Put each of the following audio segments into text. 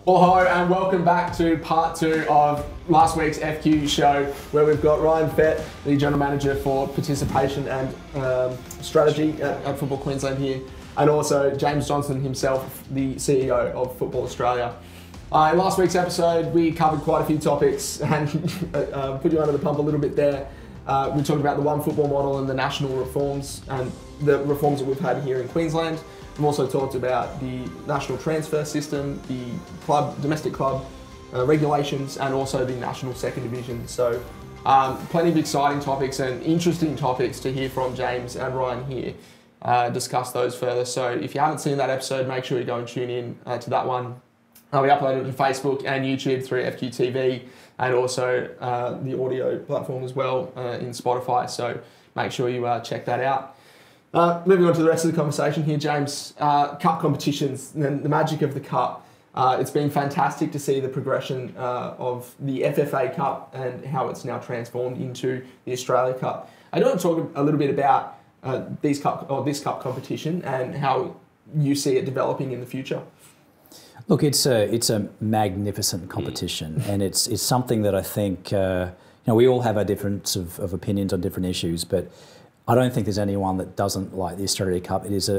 Well, hello and welcome back to part 2 of last week's FQ show, where we've got Ryan Fett, the General Manager for Participation and Strategy at Football Queensland here, and also James Johnson himself, the CEO of Football Australia. In last week's episode, we covered quite a few topics and put you under the pump a little bit there. We talked about the one football model and the national reforms and the reforms that we've had here in Queensland. We've also talked about the national transfer system, the domestic club regulations, and also the national second division. So plenty of exciting topics and interesting topics to hear from James and Ryan here. Discuss those further. So if you haven't seen that episode, make sure you go and tune in to that one. We uploaded it to Facebook and YouTube through FQTV, and also the audio platform as well in Spotify. So make sure you check that out. Moving on to the rest of the conversation here, James. Cup competitions, and the magic of the Cup. It's been fantastic to see the progression of the FFA Cup and how it's now transformed into the Australia Cup. I do want to talk a little bit about this cup competition and how you see it developing in the future. Look, it's a magnificent competition, and it's something that I think we all have our difference of opinions on different issues, but I don't think there's anyone that doesn't like the Australia Cup. It is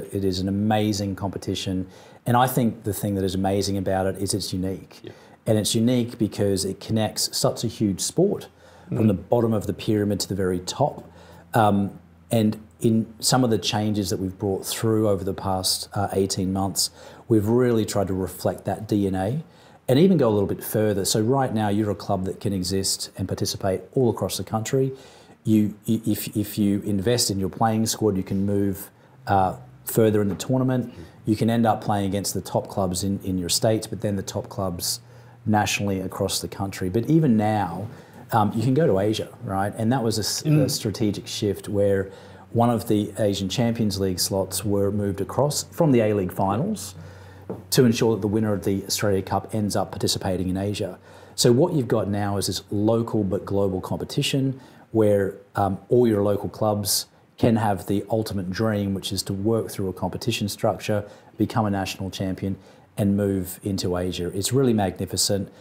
an amazing competition, and I think the thing that is amazing about it is it's unique. Yeah. And it's unique because it connects such a huge sport from the bottom of the pyramid to the very top. And in some of the changes that we've brought through over the past 18 months, we've really tried to reflect that DNA and even go a little bit further. So right now, you're a club that can exist and participate all across the country. If you invest in your playing squad, you can move further in the tournament. You can end up playing against the top clubs in your state, but then the top clubs nationally across the country. But even now, you can go to Asia, right? And that was a strategic shift where one of the Asian Champions League slots were moved across from the A-League finals to ensure that the winner of the Australia Cup ends up participating in Asia. So what you've got now is this local but global competition where all your local clubs can have the ultimate dream, which is to work through a competition structure, become a national champion, and move into Asia. It's really magnificent.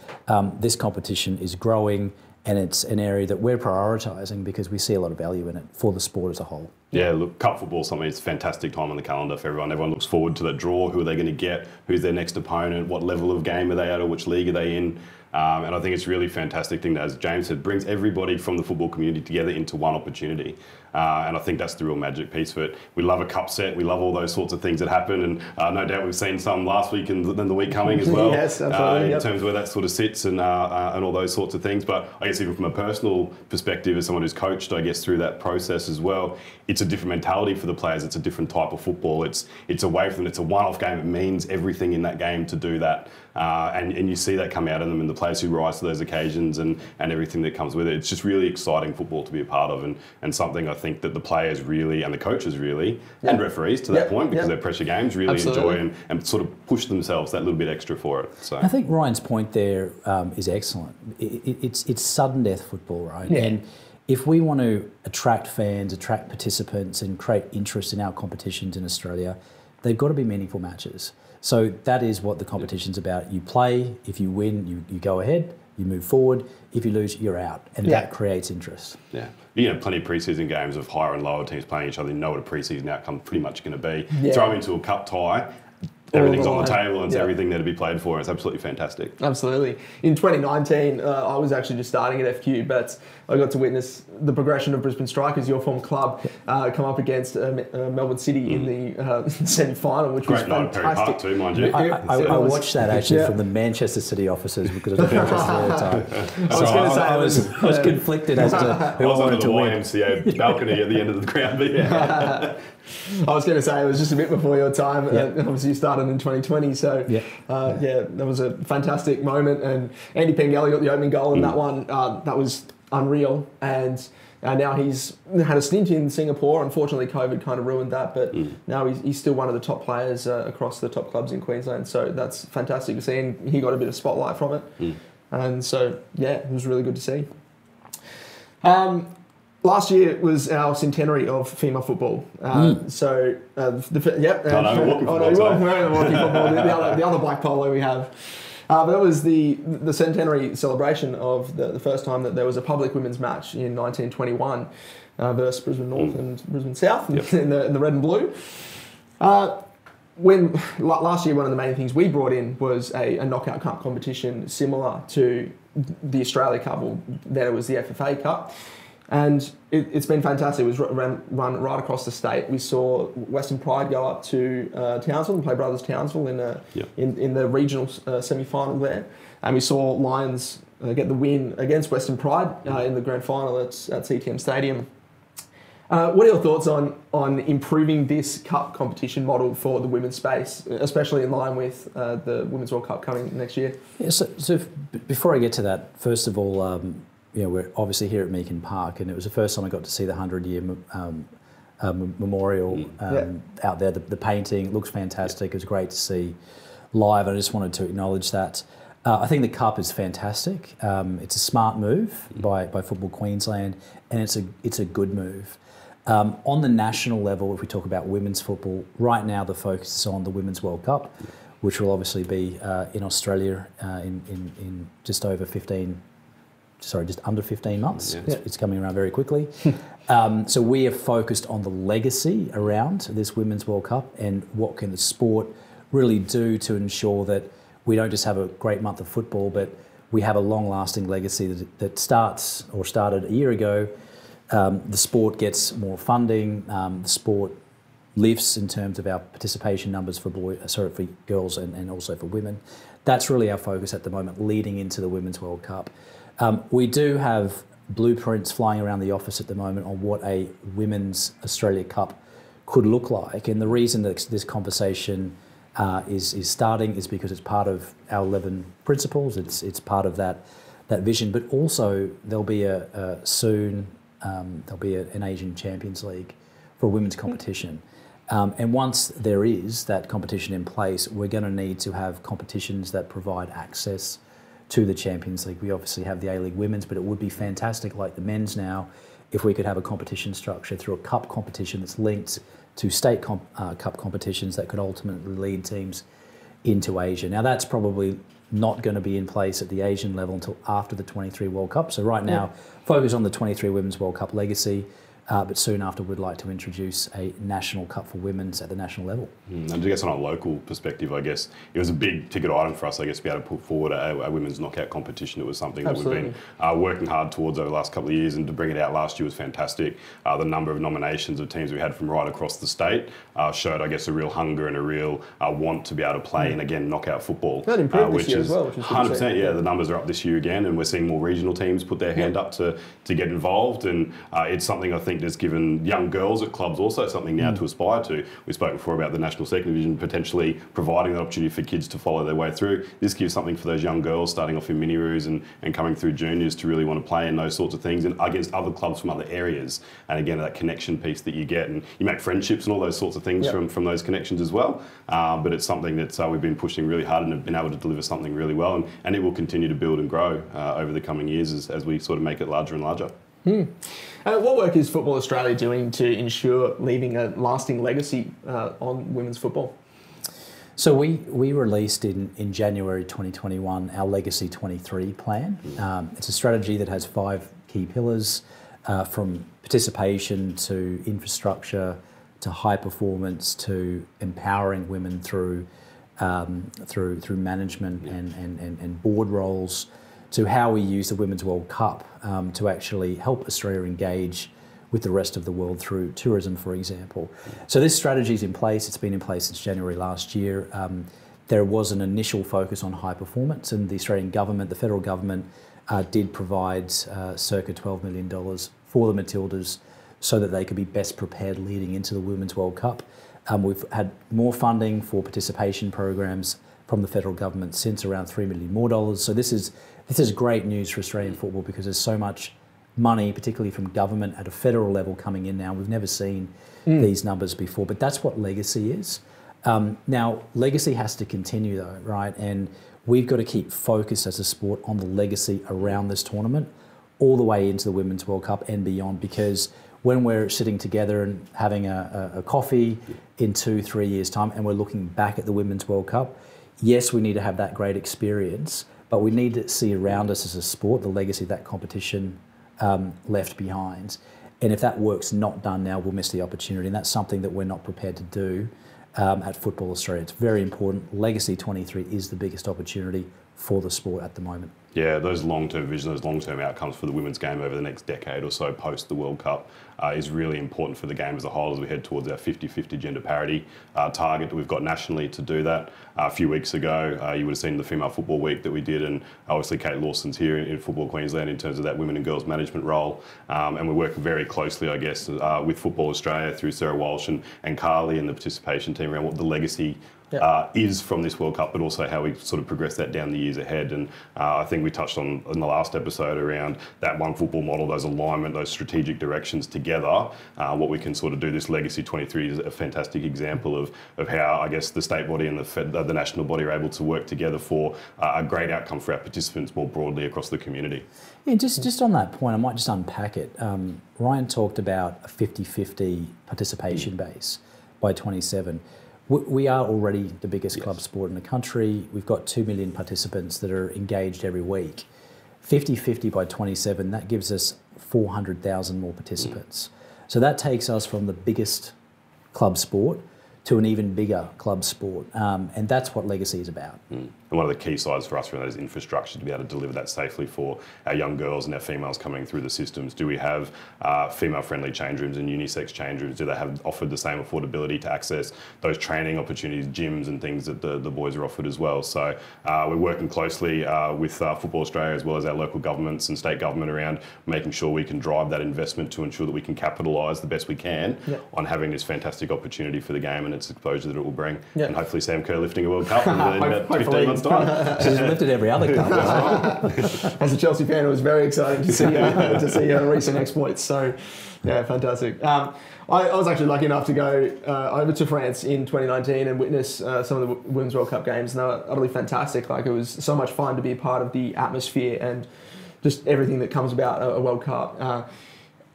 This competition is growing, and it's an area that we're prioritising because we see a lot of value in it for the sport as a whole. Yeah, look, Cup football is something, it's a fantastic time on the calendar for everyone. Everyone looks forward to that draw. Who are they going to get? Who's their next opponent? What level of game are they at, or which league are they in? And I think it's a really fantastic thing that, as James said, brings everybody from the football community together into one opportunity. And I think that's the real magic piece for it. We love a cup set. We love all those sorts of things that happen. And no doubt we've seen some last week and then the week coming as well. Yes, absolutely. In terms of where that sort of sits and all those sorts of things. But I guess even from a personal perspective, as someone who's coached, I guess, through that process as well, it's a different mentality for the players. It's a different type of football. It's away from, it's a one-off game. It means everything in that game to do that. And you see that come out in them and the players who rise to those occasions and everything that comes with it. It's just really exciting football to be a part of and something I think that the players really and the coaches really and referees to that point, because they're pressure games, really enjoy and sort of push themselves that little bit extra for it. So I think Ryan's point there is excellent. It's sudden death football, right? Yeah. And if we want to attract fans, attract participants and create interest in our competitions in Australia, they've got to be meaningful matches. So that is what the competition's about. You play, if you win, you go ahead, you move forward. If you lose, you're out. And that creates interest. Yeah. You know, plenty of pre-season games of higher and lower teams playing each other. You know what a pre-season outcome pretty much going to be. Yeah. Throw into a cup tie. Everything's on the table and it's everything there to be played for. It's absolutely fantastic. Absolutely. In 2019, I was actually just starting at FQ, but I got to witness the progression of Brisbane Strikers, your former club, come up against Melbourne City in the semi-final, which was fantastic. Great night, Perry Park too, mind you. I watched that actually from the Manchester City offices because I was Manchester at the time. So I was conflicted as to who I wanted to win. I was under the YMCA balcony at the end of the ground. But I was going to say it was just a bit before your time. Obviously, you started in 2020, so that was a fantastic moment. And Andy Pengelly got the opening goal in that one. That was unreal. And now he's had a stint in Singapore. Unfortunately, COVID kind of ruined that, but now he's still one of the top players across the top clubs in Queensland. So that's fantastic to see, and he got a bit of spotlight from it. And so, it was really good to see. Last year was our centenary of female football. Walking football. The other black polo we have. That was the centenary celebration of the first time that there was a public women's match in 1921 versus Brisbane North and Brisbane South in the red and blue. When last year, one of the main things we brought in was a knockout cup competition similar to the Australia Cup, or then it was the FFA Cup. And it's been fantastic. It was run right across the state. We saw Western Pride go up to Townsville and play Brothers Townsville in the regional semi-final there. And we saw Lions get the win against Western Pride in the grand final at CTM Stadium. What are your thoughts on improving this cup competition model for the women's space, especially in line with the Women's World Cup coming next year? Yeah, so before I get to that, first of all, we're obviously here at Meakin Park, and it was the first time I got to see the 100-year memorial out there. The painting looks fantastic. It was great to see live. I just wanted to acknowledge that. I think the cup is fantastic. It's a smart move by Football Queensland, and it's a good move. On the national level, if we talk about women's football, right now the focus is on the Women's World Cup, which will obviously be in Australia in just under 15 months. It's coming around very quickly. So we are focused on the legacy around this Women's World Cup and what can the sport really do to ensure that we don't just have a great month of football, but we have a long-lasting legacy that started a year ago. The sport gets more funding. The sport lifts in terms of our participation numbers for girls and also for women. That's really our focus at the moment, leading into the Women's World Cup. We do have blueprints flying around the office at the moment on what a Women's Australia Cup could look like, and the reason that this conversation is starting is because it's part of our 11 principles. It's part of that vision, but also there'll be an Asian Champions League for a women's competition. And once there is that competition in place, we're going to need to have competitions that provide access to the Champions League. We obviously have the A-League Women's, but it would be fantastic, like the men's now, if we could have a competition structure through a cup competition that's linked to state cup competitions that could ultimately lead teams into Asia. Now, that's probably not going to be in place at the Asian level until after the 23 World Cup. So right now, focus on the 23 Women's World Cup legacy, but soon after we'd like to introduce a national cup for women's at the national level. And I guess on a local perspective, I guess it was a big ticket item for us, I guess, to be able to put forward a women's knockout competition. It was something that we've been working hard towards over the last couple of years, and to bring it out last year was fantastic. The number of nominations of teams we had from right across the state showed, I guess, a real hunger and a real want to be able to play in, again, knockout football. That improved this year as well, which is 100%, yeah, the numbers are up this year again, and we're seeing more regional teams put their hand up to get involved, and it's something I think that's given young girls at clubs also something now to aspire to. We spoke before about the National Second Division potentially providing the opportunity for kids to follow their way through. This gives something for those young girls starting off in mini-roos and coming through juniors to really want to play in those sorts of things and against other clubs from other areas. And again, that connection piece that you get, and you make friendships and all those sorts of things from those connections as well. But it's something that we've been pushing really hard and have been able to deliver something really well, and it will continue to build and grow over the coming years as we sort of make it larger and larger. What work is Football Australia doing to ensure leaving a lasting legacy on women's football? So we released in January 2021 our Legacy 23 plan. It's a strategy that has 5 key pillars, from participation to infrastructure to high performance to empowering women through management and board roles, to how we use the Women's World Cup to actually help Australia engage with the rest of the world through tourism, for example. So this strategy is in place. It's been in place since January last year. There was an initial focus on high performance, and the Australian government, the federal government, did provide circa $12 million for the Matildas so that they could be best prepared leading into the Women's World Cup. We've had more funding for participation programs from the federal government since, around $3 million more. So this is great news for Australian football, because there's so much money, particularly from government at a federal level, coming in now. We've never seen these numbers before, but that's what legacy is. Now, legacy has to continue though, right? And we've got to keep focused as a sport on the legacy around this tournament all the way into the Women's World Cup and beyond, because when we're sitting together and having a coffee in 2-3 years' time and we're looking back at the Women's World Cup, yes, we need to have that great experience, but we need to see around us as a sport the legacy that competition left behind. And if that work's not done now, we'll miss the opportunity. And that's something that we're not prepared to do at Football Australia. It's very important. Legacy 23 is the biggest opportunity for the sport at the moment. Yeah, those long-term visions, those long-term outcomes for the women's game over the next decade or so post the World Cup is really important for the game as a whole as we head towards our 50-50 gender parity target that we've got nationally to do that. A few weeks ago, you would have seen the Female Football Week that we did, and obviously Kate Lawson's here in Football Queensland in terms of that women and girls management role. And we're working very closely, I guess, with Football Australia through Sarah Walsh and Carly and the participation team around what the legacy is from this World Cup, but also how we sort of progress that down the years ahead. And I think we touched on in the last episode around that one football model, those alignment, those strategic directions together. What we can sort of do. This Legacy 23 is a fantastic example of how, I guess, the state body and the national body are able to work together for a great outcome for our participants more broadly across the community. Yeah, just on that point, I might just unpack it. Ryan talked about a 50-50 participation base by 27. We are already the biggest club sport in the country. We've got 2 million participants that are engaged every week. 50-50 by 27, that gives us 400,000 more participants. So that takes us from the biggest club sport to an even bigger club sport. And that's what legacy is about. And one of the key sides for us is infrastructure to be able to deliver that safely for our young girls and our females coming through the systems. Do we have female-friendly change rooms and unisex change rooms? Do they have offered the same affordability to access those training opportunities, gyms and things that the boys are offered as well? So we're working closely with Football Australia as well as our local governments and state government around making sure we can drive that investment to ensure that we can capitalise the best we can on having this fantastic opportunity for the game and its exposure that it will bring. And hopefully Sam Kerr lifting a World Cup in about 15 months' time. She's lifted every other cup. As a Chelsea fan, it was very exciting to see her recent exploits. So, yeah, fantastic. I was actually lucky enough to go over to France in 2019 and witness some of the Women's World Cup games, and they were utterly fantastic. Like, it was so much fun to be a part of the atmosphere and just everything that comes about a World Cup.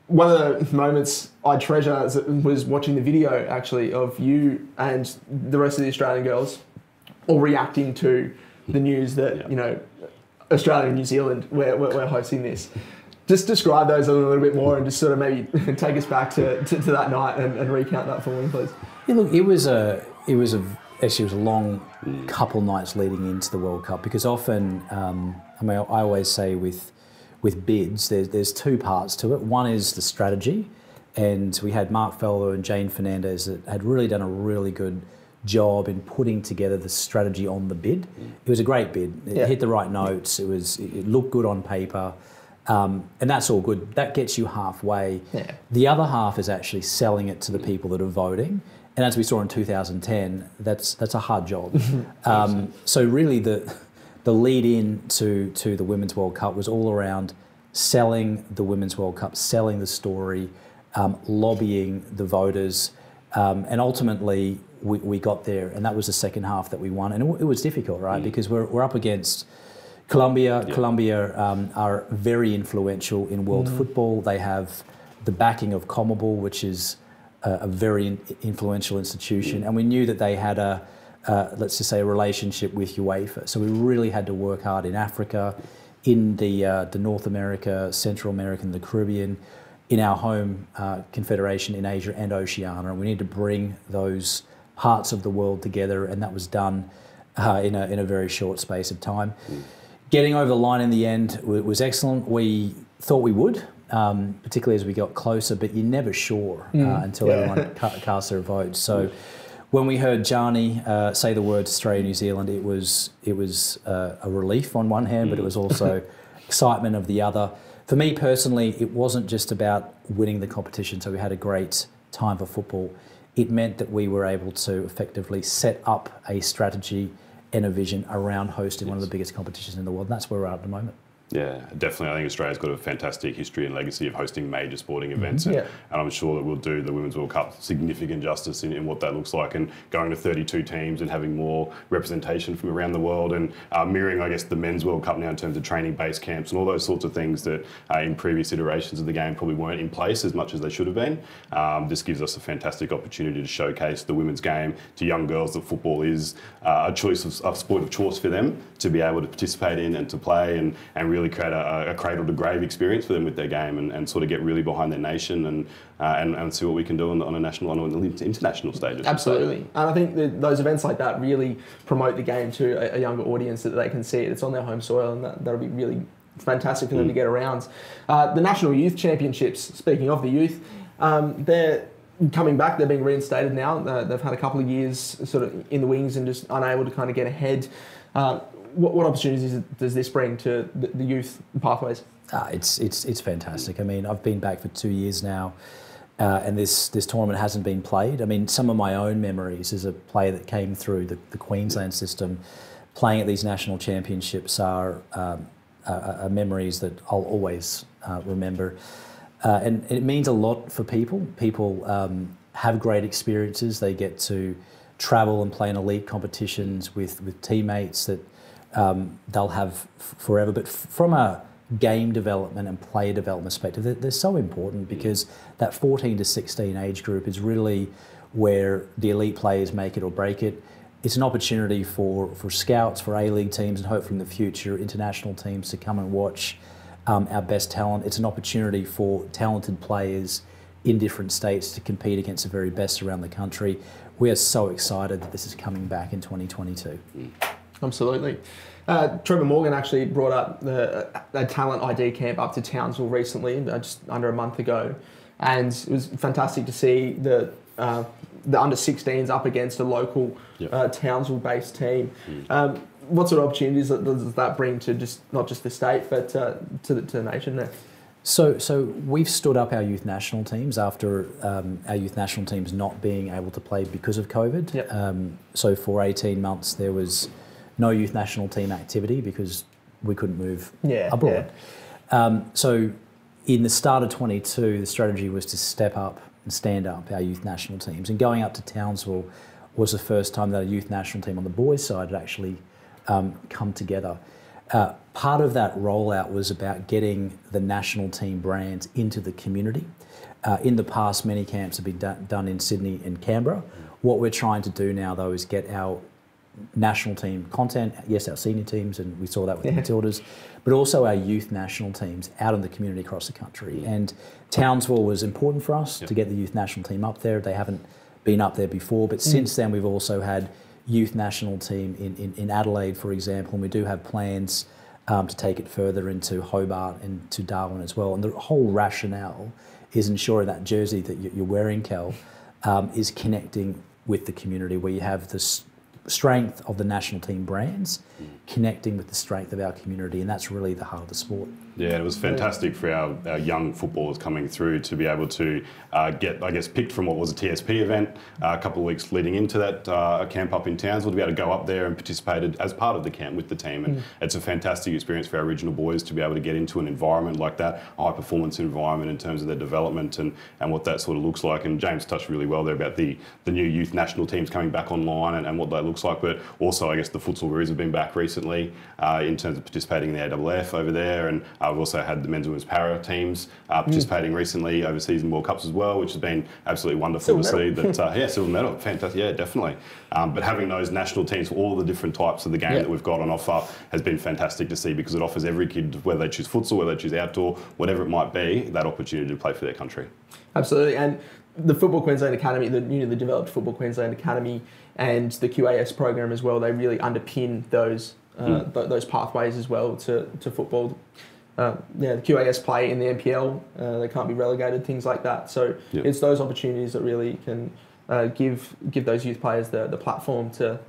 One of the moments I treasure was watching the video, actually, of you and the rest of the Australian girls all reacting to the news that, you know, Australia and New Zealand, we're hosting this. Just describe those a little bit more and just sort of maybe take us back to that night and recount that for me, please. Yeah, look, it was a long couple nights leading into the World Cup, because often, I always say with bids, there's two parts to it. One is the strategy, and we had Mark Fellow and Jane Fernandez that had really done a really good job in putting together the strategy on the bid. It was a great bid. It hit the right notes. It looked good on paper, and that's all good. That gets you halfway. The other half is actually selling it to the people that are voting. And as we saw in 2010, that's a hard job. So really the lead in to the Women's World Cup was all around selling the Women's World Cup, selling the story, lobbying the voters, and ultimately we got there, and that was the second half that we won. And it was difficult, right? Because we're up against Colombia. Colombia are very influential in world football. They have the backing of CONMEBOL, which is a very influential institution, and we knew that they had let's just say a relationship with UEFA. So we really had to work hard in Africa, in the North America, Central America, and the Caribbean, in our home confederation in Asia and Oceania. And we need to bring those parts of the world together, and that was done in a very short space of time. Getting over the line in the end was excellent. We thought we would, particularly as we got closer, but you're never sure until everyone casts their votes. So when we heard Gianni say the words Australia, New Zealand, it was a relief on one hand, but it was also excitement of the other. For me personally, it wasn't just about winning the competition, so we had a great time for football. It meant that we were able to effectively set up a strategy and a vision around hosting one of the biggest competitions in the world, and that's where we're at the moment. Yeah, definitely. I think Australia's got a fantastic history and legacy of hosting major sporting events, and I'm sure that we'll do the Women's World Cup significant justice in what that looks like, and going to 32 teams and having more representation from around the world, and mirroring, I guess, the Men's World Cup now in terms of training base camps and all those sorts of things that in previous iterations of the game probably weren't in place as much as they should have been. This gives us a fantastic opportunity to showcase the women's game to young girls that football is a choice of sport of choice for them to be able to participate in and to play and really create a cradle to grave experience for them with their game, and sort of get really behind their nation and see what we can do on a national, on an international stage. Absolutely, and I think that those events like that really promote the game to a younger audience, that they can see it. It's on their home soil, and that'll be really fantastic for them to get around. The National Youth Championships, speaking of the youth, they're coming back. They're being reinstated now. They've had a couple of years sort of in the wings and just unable to kind of get ahead. What opportunities does this bring to the youth pathways? It's fantastic. I mean, I've been back for 2 years now, and this tournament hasn't been played. I mean, some of my own memories as a player that came through the Queensland system, playing at these national championships are memories that I'll always remember. And it means a lot for people. People have great experiences. They get to travel and play in elite competitions with teammates that they'll have forever. But from a game development and player development perspective, they're so important, because that 14 to 16 age group is really where the elite players make it or break it. It's an opportunity for scouts, for A-League teams, and hopefully in the future international teams to come and watch our best talent. It's an opportunity for talented players in different states to compete against the very best around the country. We are so excited that this is coming back in 2022. Absolutely. Trevor Morgan actually brought up the talent ID camp up to Townsville recently, just under a month ago, and it was fantastic to see the under 16s up against a local Townsville-based team. What sort of opportunities does that bring to not just the state, but to the nation there? So we've stood up our youth national teams after our youth national teams not being able to play because of COVID. So for 18 months there was no youth national team activity because we couldn't move abroad. So in the start of 22, the strategy was to step up and stand up our youth national teams. And going up to Townsville was the first time that a youth national team on the boys' side had actually come together. Part of that rollout was about getting the national team brands into the community. In the past, many camps have been done in Sydney and Canberra. What we're trying to do now, though, is get our national team content, yes, our senior teams, and we saw that with the Matildas, but also our youth national teams out in the community across the country. And Townsville was important for us to get the youth national team up there. They haven't been up there before, but since then we've also had youth national team in Adelaide, for example, and we do have plans to take it further into Hobart and to Darwin as well. And the whole rationale is ensuring that jersey that you're wearing, Kel, is connecting with the community, where you have this strength of the national team brands connecting with the strength of our community, and that's really the heart of the sport. Yeah, it was fantastic for our young footballers coming through to be able to get, I guess, picked from what was a TSP event a couple of weeks leading into that camp up in Townsville, to be able to go up there and participate as part of the camp with the team. And it's a fantastic experience for our regional boys to be able to get into an environment like that, a high performance environment in terms of their development and what that sort of looks like. And James touched really well there about the new youth national teams coming back online and what that looks like. But also, I guess, the futsal Roos have been back recently in terms of participating in the AFF over there. And we've also had the men's and women's para teams participating recently overseas in World Cups as well, which has been absolutely wonderful to see. That silver medal, fantastic, yeah, definitely. But having those national teams for all the different types of the game that we've got on offer has been fantastic to see, because it offers every kid, whether they choose futsal, whether they choose outdoor, whatever it might be, that opportunity to play for their country. Absolutely, and the Football Queensland Academy, the newly developed Football Queensland Academy, and the QAS program as well, they really underpin those pathways as well to football. The QAS play in the NPL, they can't be relegated, things like that. So it's those opportunities that really can give those youth players the platform to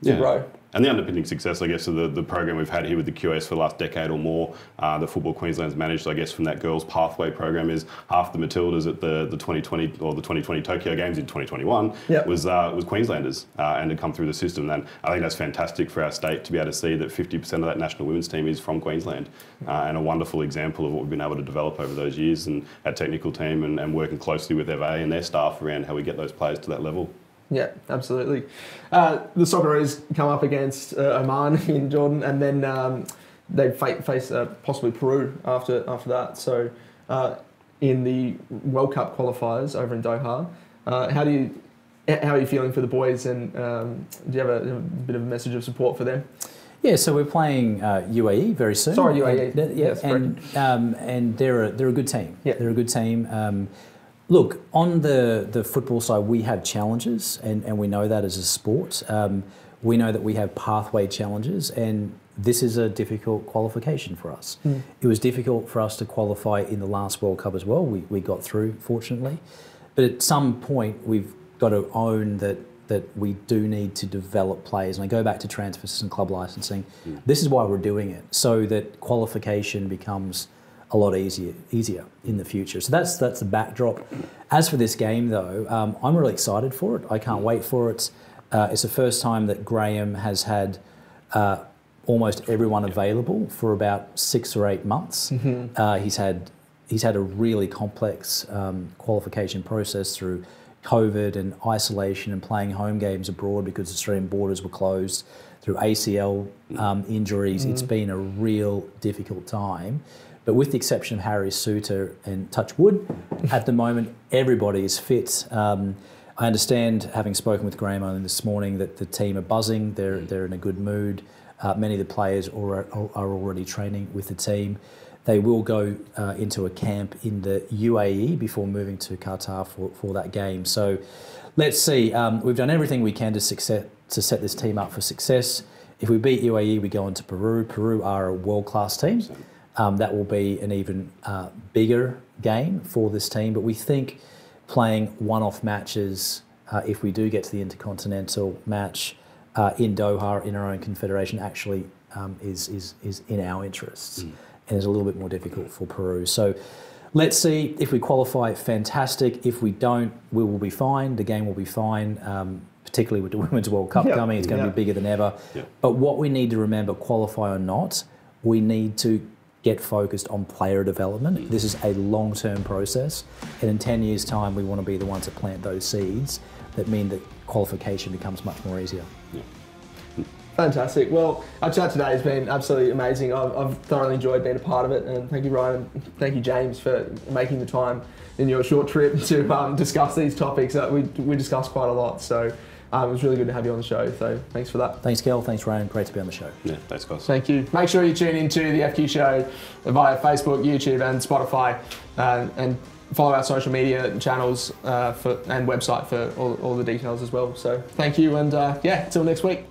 grow. And the underpinning success, I guess, of the program we've had here with the QS for the last decade or more, the Football Queensland's managed, I guess, from that girls' pathway program is half the Matildas at the 2020 or the 2020 Tokyo Games in 2021 was Queenslanders and had come through the system. And I think that's fantastic for our state to be able to see that 50% of that national women's team is from Queensland, and a wonderful example of what we've been able to develop over those years, and our technical team and working closely with FA and their staff around how we get those players to that level. Yeah, absolutely. The Socceroos come up against Oman in Jordan, and then they face possibly Peru after that. So in the World Cup qualifiers over in Doha, how are you feeling for the boys, and do you have a bit of a message of support for them? Yeah, so we're playing UAE very soon. Sorry, UAE. And they're a good team. Yeah. They're a good team. Look, on the football side, we have challenges, and we know that as a sport. We know that we have pathway challenges, and this is a difficult qualification for us. It was difficult for us to qualify in the last World Cup as well. We got through, fortunately. But at some point, we've got to own that we do need to develop players. And I go back to transfers and club licensing. This is why we're doing it, so that qualification becomes a lot easier in the future. So that's the backdrop. As for this game, though, I'm really excited for it. I can't wait for it. It's the first time that Graham has had almost everyone available for about 6 or 8 months. He's had a really complex qualification process through COVID and isolation and playing home games abroad because Australian borders were closed, through ACL injuries. It's been a real difficult time. But with the exception of Harry Suter and touch wood, at the moment, everybody is fit. I understand, having spoken with Graham only this morning, that the team are buzzing. They're in a good mood. Many of the players are already training with the team. They will go into a camp in the UAE before moving to Qatar for that game. So let's see. We've done everything we can to set this team up for success. If we beat UAE, we go into Peru. Peru are a world-class team. That will be an even bigger game for this team. But we think playing one-off matches, if we do get to the Intercontinental match in Doha, in our own confederation, actually is in our interests. And is a little bit more difficult for Peru. So let's see. If we qualify, fantastic. If we don't, we will be fine. The game will be fine, particularly with the Women's World Cup coming. It's going to be bigger than ever. But what we need to remember, qualify or not, we need to get focused on player development. This is a long-term process. And in 10 years' time, we want to be the ones that plant those seeds that mean that qualification becomes much more easier. Fantastic. Well, our chat today has been absolutely amazing. I've thoroughly enjoyed being a part of it, and thank you, Ryan, and thank you, James, for making the time in your short trip to discuss these topics. We discussed quite a lot, so it was really good to have you on the show, so thanks for that. Thanks, Kel. Thanks, Ryan. Great to be on the show. Yeah, thanks, guys. Thank you. Make sure you tune into the FQ show via Facebook, YouTube and Spotify, and follow our social media channels and website for all the details as well. So thank you, and till next week.